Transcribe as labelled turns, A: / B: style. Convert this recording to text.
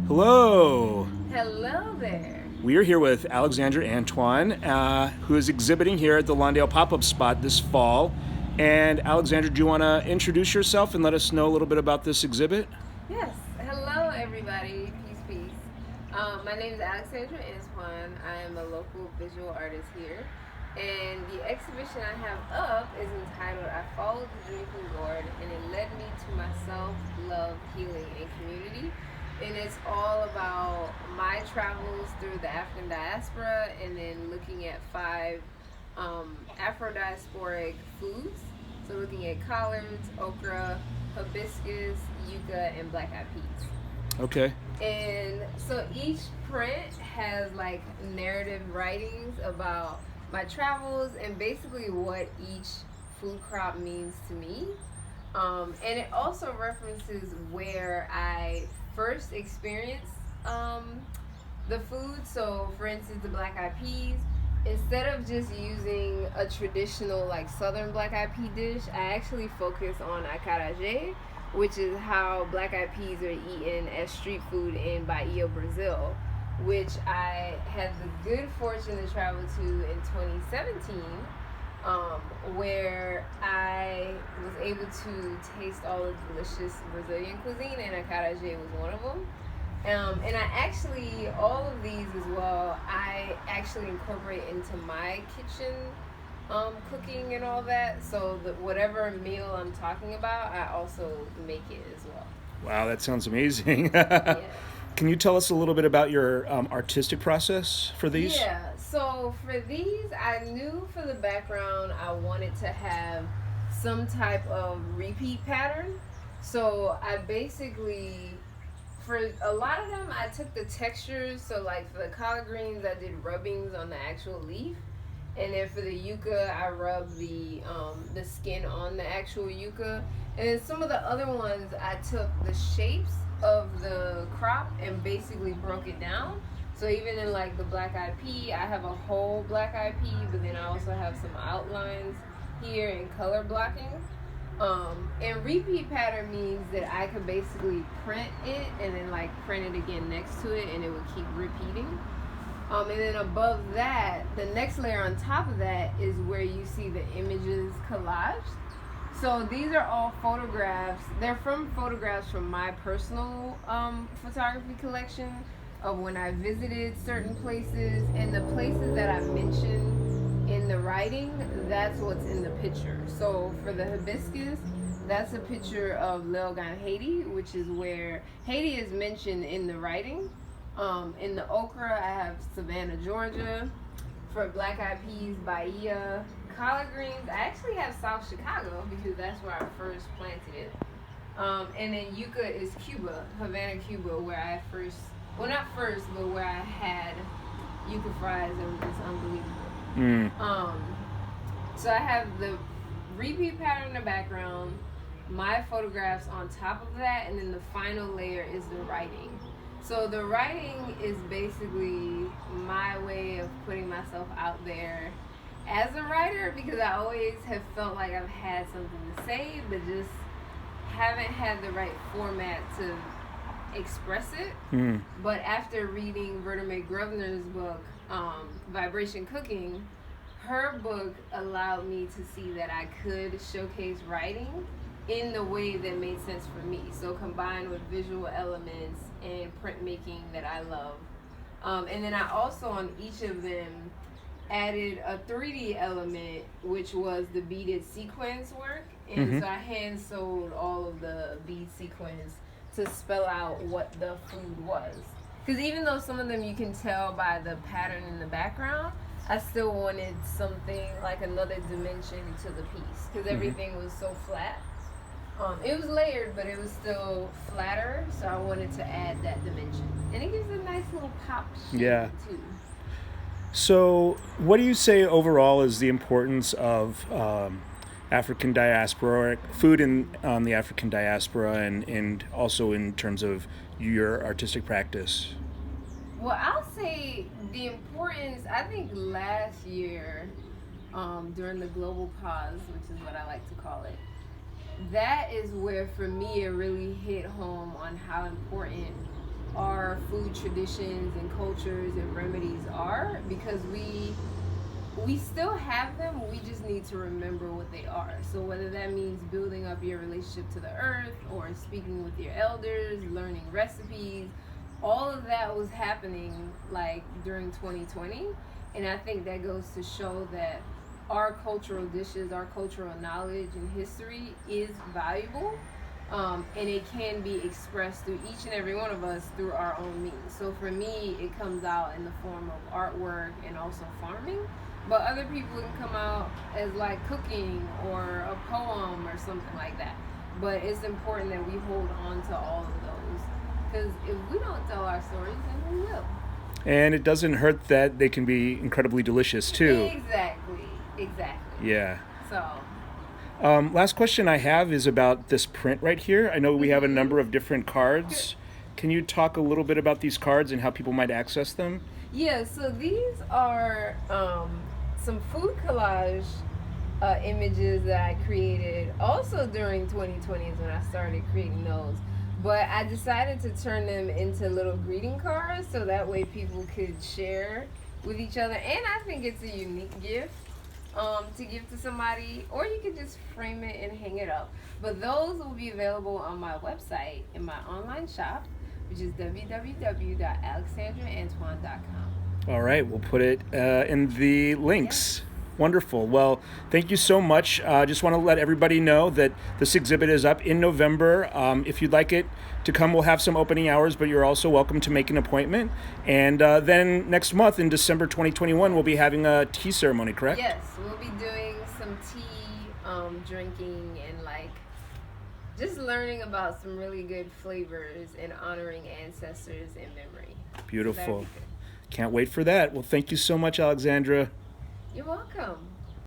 A: Hello.
B: Hello there.
A: We are here with Alexandra Antoine, who is exhibiting here at the Lawndale pop-up spot this fall. And Alexandra, do you want to introduce yourself and let us know a little bit about this exhibit?
B: Yes. Hello, everybody. Peace, peace. My name is Alexandra Antoine. I am a local visual artist here. And the exhibition I have up is entitled I Followed the Drinking Gourd, and it led me to myself, love, healing, and community. And it's all about my travels through the African diaspora and then looking at five Afro-diasporic foods. So looking at collards, okra, hibiscus, yucca, and black-eyed peas.
A: Okay.
B: And so each print has like narrative writings about my travels and basically what each food crop means to me. And it also references where I first experienced the food. So, for instance, the black eyed peas, instead of just using a traditional like southern black eyed pea dish, I actually focus on acarajé, which is how black eyed peas are eaten as street food in Bahia, Brazil, which I had the good fortune to travel to in 2017, where I was able to taste all the delicious Brazilian cuisine, and acarajé was one of them. And I actually, all of these as well, I actually incorporate into my kitchen cooking and all that. So that whatever meal I'm talking about, I also make it as well.
A: Wow, that sounds amazing.
B: Yeah.
A: Can you tell us a little bit about your artistic process for these?
B: Yeah, so for these, I knew for the background I wanted to have some type of repeat pattern. So I basically, for a lot of them, I took the textures. So like for the collard greens, I did rubbings on the actual leaf. And then for the yucca, I rubbed the skin on the actual yucca. And then some of the other ones, I took the shapes of the crop and basically broke it down. So even in like the black eyed pea, I have a whole black eyed pea, but then I also have some outlines here and color blocking. And repeat pattern means that I could basically print it and then like print it again next to it, and it would keep repeating. And then above that, the next layer on top of that is where you see the images collaged. So these are all photographs. They're from photographs from my personal photography collection of when I visited certain places, and the places that I mentioned in the writing, that's what's in the picture. So for the hibiscus, that's a picture of Leogan, Haiti, which is where Haiti is mentioned in the writing. In the okra, I have Savannah, Georgia. For black eyed peas, Bahia. Collard greens, I actually have South Chicago because that's where I first planted it. And then yucca is Cuba, Havana, Cuba, where I first, well, not first, but where I had yucca fries that were just unbelievable. So I have the repeat pattern in the background, my photographs on top of that, and then the final layer is the writing. So the writing is basically my way of putting myself out there as a writer, because I always have felt like I've had something to say, but just haven't had the right format to express it. But after reading Verda Mae Grosvenor's book, Vibration Cooking, her book allowed me to see that I could showcase writing in the way that made sense for me. So combined with visual elements and printmaking that I love. And then I also on each of them added a 3D element, which was the beaded sequins work. And so I hand sewed all of the bead sequins to spell out what the food was. Because even though some of them you can tell by the pattern in the background, I still wanted something like another dimension to the piece, because everything was so flat. It was layered, but it was still flatter, so I wanted to add that dimension. And it gives a nice little pop shape,
A: Yeah.
B: too.
A: So, what do you say overall is the importance of African diaspora food in the African diaspora, and also in terms of your artistic practice?
B: Well, I'll say the importance, I think last year, during the global pause, which is what I like to call it, that is where for me it really hit home on how important our food traditions and cultures and remedies are, because we still have them. We just need to remember what they are. So whether that means building up your relationship to the earth, or speaking with your elders, learning recipes, all of that was happening like during 2020. And I think that goes to show that our cultural dishes, our cultural knowledge and history is valuable, and it can be expressed through each and every one of us through our own means. So for me, it comes out in the form of artwork and also farming. But other people can come out as like cooking or a poem or something like that. But it's important that we hold on to all of those, because if we don't tell our stories, then who will?
A: And it doesn't hurt that they can be incredibly delicious too.
B: Exactly. Exactly.
A: Yeah.
B: So.
A: Last question I have is about this print right here. I know we have a
B: Mhm.
A: number of different cards. Can you talk a little bit about these cards and how people might access them?
B: Yeah, so these are some food collage images that I created also during 2020 is when I started creating those. But I decided to turn them into little greeting cards so that way people could share with each other. And I think it's a unique gift to give to somebody, or you could just frame it and hang it up. But those will be available on my website in my online shop, which is www.alexandraantoine.com.
A: All right, we'll put it in the links. Wonderful. Well, thank you so much. Just want to let everybody know that this exhibit is up in November. If you'd like it to come, we'll have some opening hours, but you're also welcome to make an appointment. And then next month, in December 2021, we'll be having a tea ceremony, correct?
B: Yes, we'll be doing some tea, drinking, and like just learning about some really good flavors and honoring ancestors in memory.
A: Beautiful.
B: So
A: Can't wait for that. Well, thank you so much, Alexandra.
B: you're welcome.